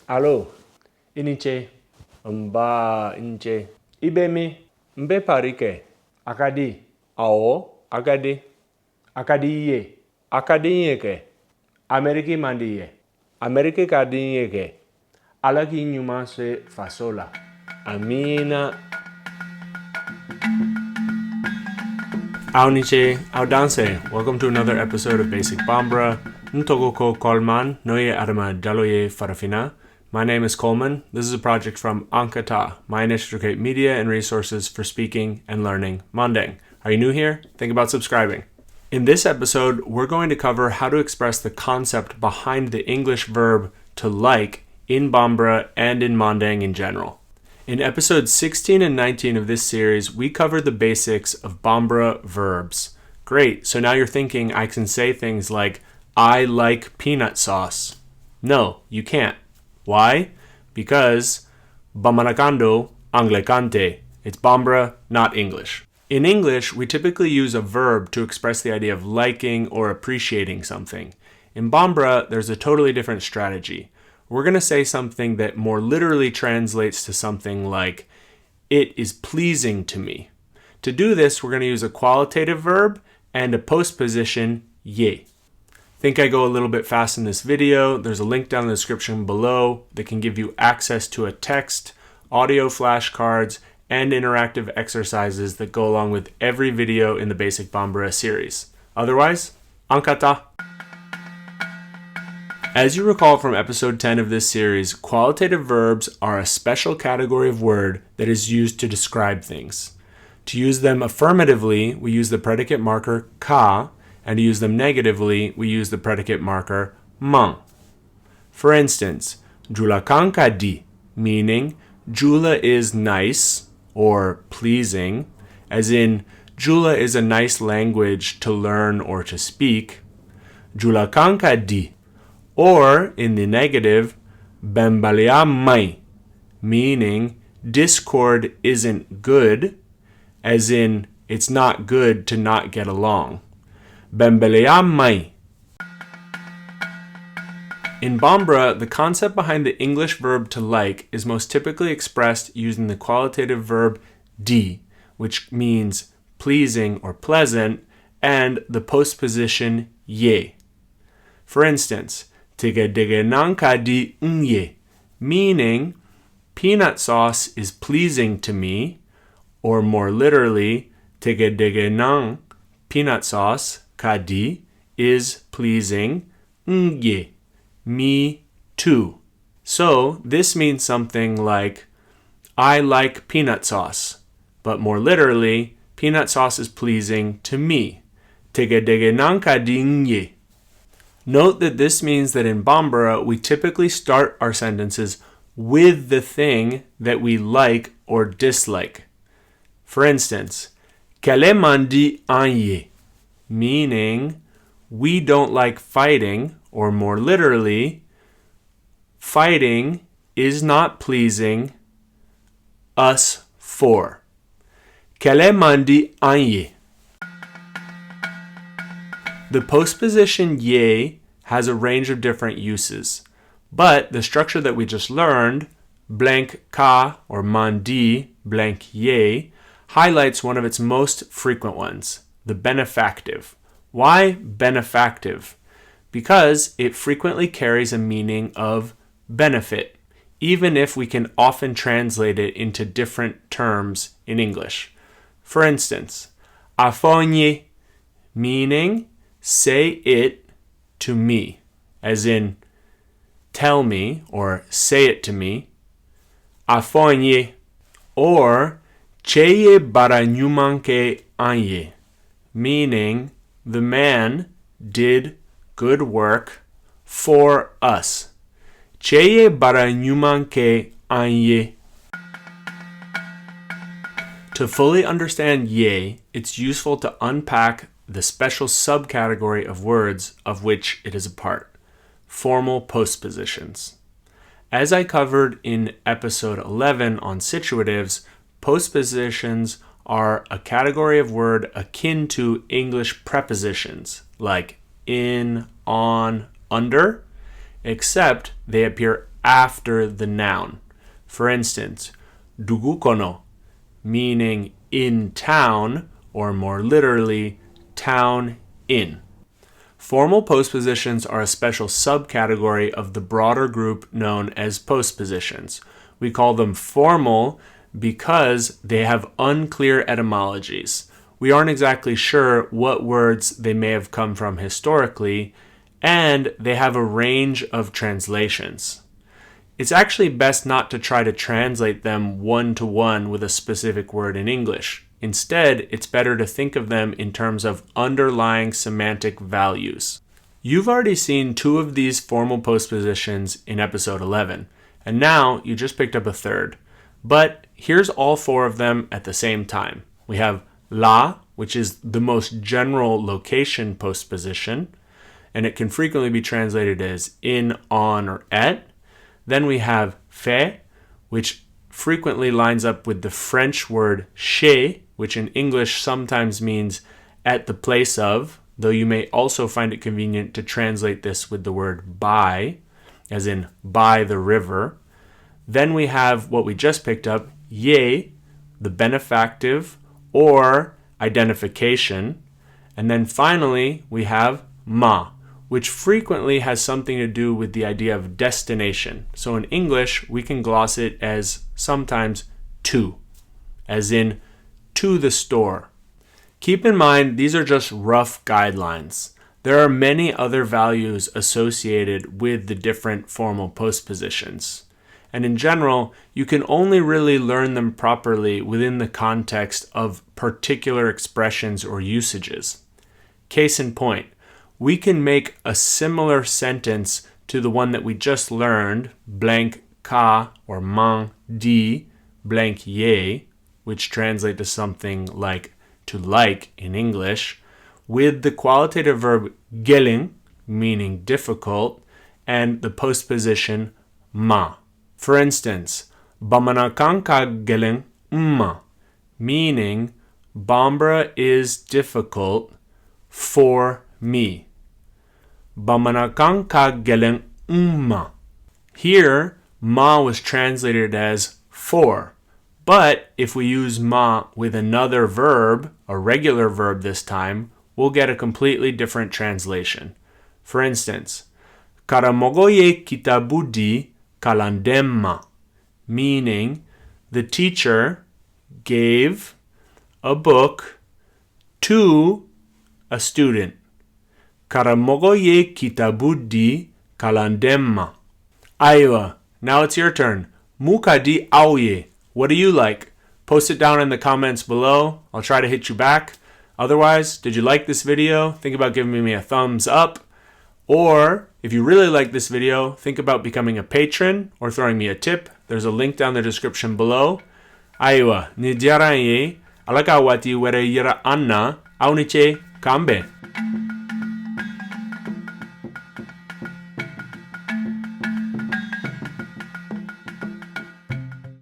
Allo, iniche, inche, ibemi, mbe parike, akadi, ao, akadi, akadiye, akadiyeke, Ameriki mandiye, Ameriki kadiyeke, alaki nyuma se fasola, amina. Auniche, audanse, welcome to another episode of Basic Bambara. Ntogoko Kolman, Noye Adama Daloye Farafina. My name is Coleman. This is a project from Ankata, my initiative to create media and resources for speaking and learning Manding. Are you new here? Think about subscribing. In this episode, we're going to cover how to express the concept behind the English verb to like in Bambara and in Manding in general. In episodes 16 and 19 of this series, we covered the basics of Bambara verbs. Great, so now you're thinking I can say things like, I like peanut sauce. No, you can't. Why? Because Bamarakando Anglecante. It's Bambara, not English. In English, we typically use a verb to express the idea of liking or appreciating something. In Bambara, there's a totally different strategy. We're going to say something that more literally translates to something like, it is pleasing to me. To do this, we're going to use a qualitative verb and a postposition, ye. Think I go a little bit fast in this video. There's a link down in the description below that can give you access to a text, audio flashcards, and interactive exercises that go along with every video in the Basic Bambara series. Otherwise, Ankata! As you recall from episode 10 of this series, qualitative verbs are a special category of word that is used to describe things. To use them affirmatively, we use the predicate marker ka, and to use them negatively, we use the predicate marker mang. For instance, Jula kanka di, meaning Jula is nice or pleasing, as in Jula is a nice language to learn or to speak. Jula kanka di. Or, in the negative, Bambara mai, meaning discord isn't good, as in it's not good to not get along. Bambara mai. In Bambara, the concept behind the English verb to like is most typically expressed using the qualitative verb di, which means pleasing or pleasant, and the postposition ye. For instance, Tigedege di nye, meaning peanut sauce is pleasing to me, or more literally, Tigedege nang peanut sauce kadi is pleasing nye, me too. So this means something like, I like peanut sauce, but more literally, peanut sauce is pleasing to me. Tigedege nang kadi nye. Note that this means that in Bambara, we typically start our sentences with the thing that we like or dislike. For instance, Kele mandi anye, meaning we don't like fighting, or more literally, fighting is not pleasing us for. Kele mandi anye. The postposition ye has a range of different uses, but the structure that we just learned, blank ka or mandi blank ye, highlights one of its most frequent ones, the benefactive. Why benefactive? Because it frequently carries a meaning of benefit, even if we can often translate it into different terms in English. For instance, afonye, meaning say it to me, as in tell me or say it to me. Afonye. Or cheye baranyumanke anye, meaning the man did good work for us. Cheye baranyumanke anye. To fully understand ye, it's useful to unpack the special subcategory of words of which it is a part, formal postpositions. As I covered in episode 11 on situatives, postpositions are a category of word akin to English prepositions, like in, on, under, except they appear after the noun. For instance, dugu kono, meaning in town, or more literally, town in. Formal postpositions are a special subcategory of the broader group known as postpositions. We call them formal because they have unclear etymologies. We aren't exactly sure what words they may have come from historically, and they have a range of translations. It's actually best not to try to translate them one-to-one with a specific word in English. Instead, it's better to think of them in terms of underlying semantic values. You've already seen 2 of these formal postpositions in episode 11, and now you just picked up a third. But here's all 4 of them at the same time. We have la, which is the most general location postposition, and it can frequently be translated as in, on, or at. Then we have fait, which frequently lines up with the French word chez, which in English sometimes means at the place of, though you may also find it convenient to translate this with the word by, as in by the river. Then we have what we just picked up, ye, the benefactive or identification. And then finally, we have ma, which frequently has something to do with the idea of destination. So in English, we can gloss it as sometimes to, as in to the store. Keep in mind, these are just rough guidelines. There are many other values associated with the different formal postpositions. And in general, you can only really learn them properly within the context of particular expressions or usages. Case in point, we can make a similar sentence to the one that we just learned, blank ka or man di, blank ye, which translate to something like to like in English, with the qualitative verb gelin, meaning difficult, and the postposition ma. For instance, Bamanakan ka gelin ma, meaning Bambara is difficult for me. Bamanakan ka gelin ma. Here, ma was translated as for. But if we use ma with another verb, a regular verb this time, we'll get a completely different translation. For instance, Karamogoye kitabu di kalandemma, meaning the teacher gave a book to a student. Karamogoye kitabu di kalandemma. Aiwa, now it's your turn. Muka di auye. What do you like? Post it down in the comments below. I'll try to hit you back. Otherwise, did you like this video? Think about giving me a thumbs up. Or, if you really like this video, think about becoming a patron or throwing me a tip. There's a link down the description below. Aiwa, ni diaranye, alakawati were yira anna, auniche kambe.